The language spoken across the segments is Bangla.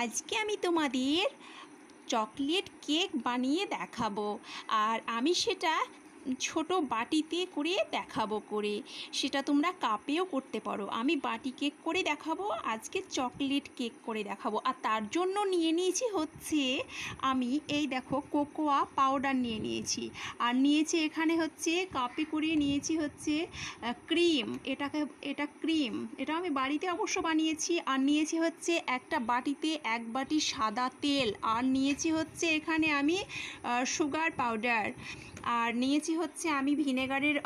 আজকে আমি তোমাদের চকলেট কেক বানিয়ে দেখাবো। আর আমি সেটা ছোট বাটিতে করে দেখাবো করে। সেটা তোমরা কাপেও করতে পারো। আমি বাটি কেক করে দেখাবো, আজকে চকলেট কেক করে দেখাবো। আর তার জন্য নিয়ে নিয়েছি হচ্ছে আমি এই দেখো কোকোয়া পাউডার নিয়ে নিয়েছি। আর নিয়েছি এখানে হচ্ছে কাপে করে নিয়েছি হচ্ছে ক্রিম। এটা ক্রিম, এটা আমি বাড়িতে অবশ্য বানিয়েছি। আর নিয়েছি হচ্ছে একটা বাটিতে 1 বাটি সাদা তেল। আর নিয়েছি হচ্ছে এখানে আমি সুগার পাউডার। আর নিয়েছি হচ্ছে আমি ভিনেগারের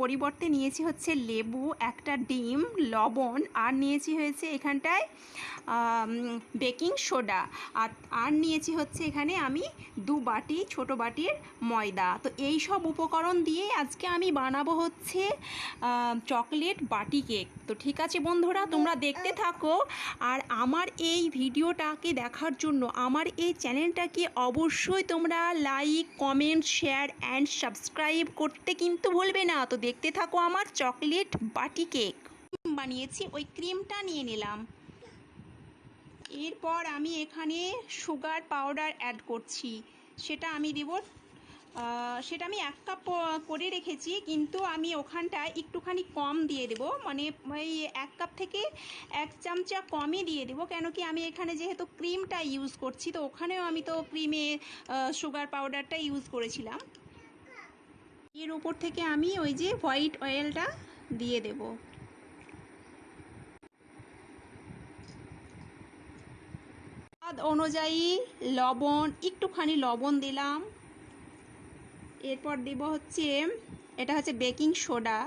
পরিবর্তে নিয়েছি হচ্ছে লেবু, একটা ডিম, লবণ। আর নিয়েছি হয়েছে এখানটায় বেকিং সোডা। আর নিয়েছি হচ্ছে এখানে আমি 2 বাটি ছোট বাটির ময়দা। তো এই সব উপকরণ দিয়ে আজকে আমি বানাবো হচ্ছে চকলেট বাটি কেক। তো ঠিক আছে বন্ধুরা, তোমরা দেখতে থাকো। আর আমার এই ভিডিওটাকে দেখার জন্য আমার এই চ্যানেলটাকে অবশ্যই তোমরা like, comment, share and subscribe করতে কিন্তু ভুলবে না। তো দেখতে থাকো আমার চকলেট বাটি কেক বানিয়েছি। ওই ক্রিমটা নিয়ে নিলাম। এরপর আমি এখানে সুগার পাউডার অ্যাড করছি। সেটা আমি দেব, সেটা আমি 1 কাপ করে রেখেছি, কিন্তু আমি ওখানটায় একটুখানি কম দিয়ে দেবো। মানে ওই 1 কাপ থেকে 1 চামচা কমই দিয়ে দেবো। কেন কি আমি এখানে যেহেতু ক্রিমটা ইউজ করছি, তো ওখানেও আমি তো ক্রিমে সুগার পাউডারটা ইউজ করেছিলাম। এর উপর থেকে আমি ওই যে হোয়াইট অয়েলটা দিয়ে দেবো। স্বাদ অনুযায়ী লবণ, একটুখানি লবণ দিলাম। এরপর দেব হচ্ছে, এটা হচ্ছে বেকিং সোডা।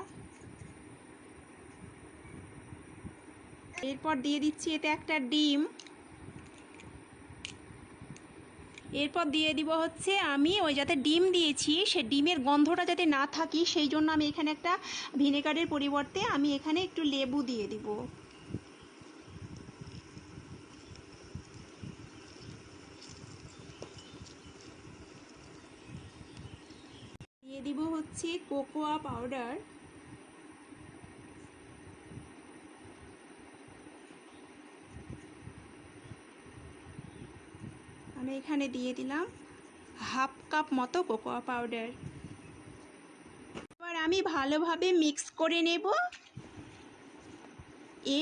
এরপর দিয়ে দিচ্ছি এতে একটা ডিম। এরপর দিয়ে দিব হচ্ছে আমি ওই যাতে ডিম দিয়েছি সে ডিমের গন্ধটা যাতে না থাকি, সেই জন্য আমি এখানে একটা ভিনেগারের পরিবর্তে আমি এখানে একটু লেবু দিয়ে দিব। দিয়ে দিব হচ্ছে কোকোয়া পাউডার। আমি এখানে দিয়ে দিলাম 1/2 কাপ মতো কোকোয়া পাউডার। এবার আমি ভালোভাবে মিক্স করে নেব।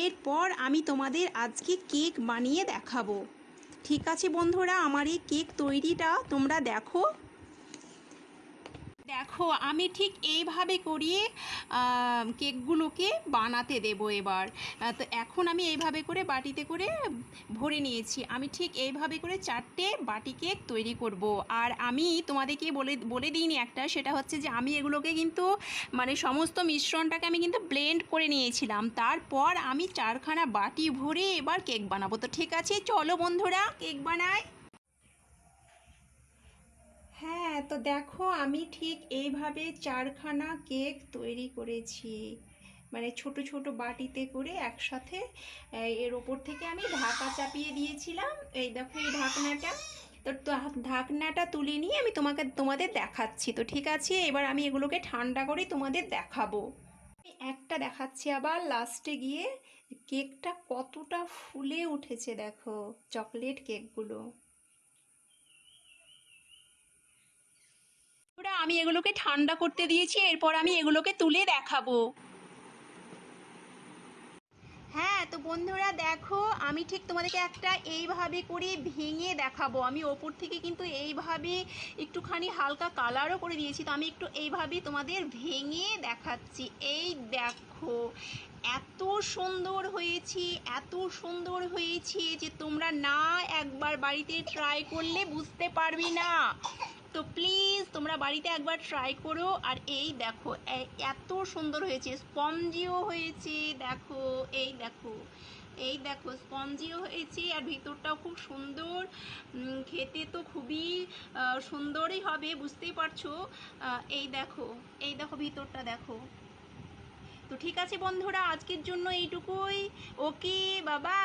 এরপর আমি তোমাদের আজকে কেক বানিয়ে দেখাবো। ঠিক আছে বন্ধুরা, আমার এই কেক তৈরিটা তোমরা দেখো। দেখো আমি ঠিক এইভাবে করিয়ে কেকগুলোকে বানাতে দেব এবার। তো এখন আমি এইভাবে করে বাটিতে করে ভরে নিয়েছি। আমি ঠিক এইভাবে করে 4টে বাটি কেক তৈরি করব। আর আমি তোমাদেরকে বলে দিইনি একটা, সেটা হচ্ছে যে আমি এগুলোকে কিন্তু মানে সমস্ত মিশ্রণটাকে আমি কিন্তু ব্লেন্ড করে নিয়েছিলাম। তারপর আমি 4খানা বাটি ভরে এবার কেক বানাবো। তো ঠিক আছে, চলো বন্ধুরা কেক বানাই। হ্যাঁ, তো দেখো আমি ঠিক এইভাবে 4খানা কেক তৈরি করেছি। মানে ছোট ছোট বাটিতে করে একসাথে। এর ওপর থেকে আমি ঢাকা চাপিয়ে দিয়েছিলাম। এই দেখো এই ঢাকনাটা। তো ঢাকনাটা তুলে নিয়ে আমি তোমাদের দেখাচ্ছি। তো ঠিক আছে, এবার আমি এগুলোকে ঠান্ডা করে তোমাদের দেখাবো। আমি একটা দেখাচ্ছি আবার লাস্টে গিয়ে কেকটা কতটা ফুলে উঠেছে দেখো, চকলেট কেকগুলো। ওরা আমি এগুলোকে ঠান্ডা করতে দিয়েছি, এরপর আমি এগুলোকে তুলে দেখাবো। হ্যাঁ, তো বন্ধুরা দেখো আমি ঠিক তোমাদেরকে একটা এইভাবে করে ভেঙে দেখাবো। আমি ওপর থেকে কিন্তু এইভাবে একটুখানি হালকা কালারও করে দিয়েছি। তো আমি একটু এইভাবে তোমাদের ভেঙে দেখাচ্ছি। এই দেখো এত সুন্দর হয়েছে, এত সুন্দর হয়েছে যে তোমরা না একবার বাড়িতে ট্রাই করলে বুঝতে পারবি না। তো প্লিজ তোমরা বাড়িতে একবার ট্রাই করো। আর এই দেখো এত সুন্দর হয়েছে, স্পঞ্জিও হয়েছে। দেখো এই দেখো, এই দেখো স্পঞ্জিও হয়েছে আর ভিতরটাও খুব সুন্দর। খেতে তো খুবই সুন্দরই হবে, বুঝতেই পারছো। এই দেখো, এই দেখো ভিতরটা দেখো। তো ঠিক আছে বন্ধুরা, আজকের জন্য এইটুকুই। ওকে, বাবা।